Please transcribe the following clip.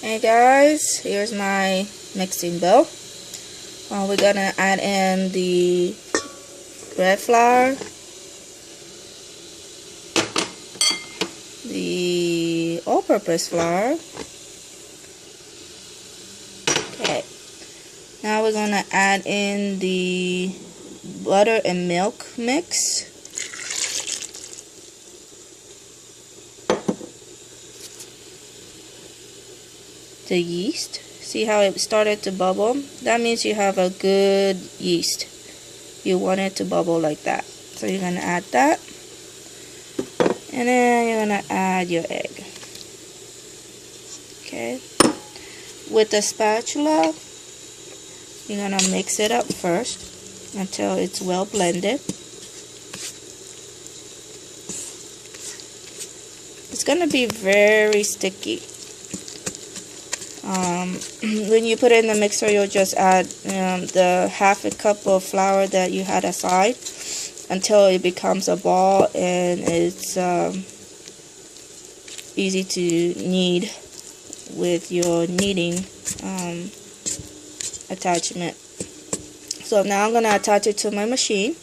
Hey guys, here's my mixing bowl. We're gonna add in the bread flour, the all-purpose flour. Okay, now we're gonna add in the butter and milk mix. The yeast. See how it started to bubble? That means you have a good yeast. You want it to bubble like that. So you're going to add that. And then you're going to add your egg. Okay. With the spatula, you're going to mix it up first until it's well blended. It's going to be very sticky. When you put it in the mixer, you'll just add the half a cup of flour that you had aside until it becomes a ball and it's easy to knead with your kneading attachment. So now I'm going to attach it to my machine.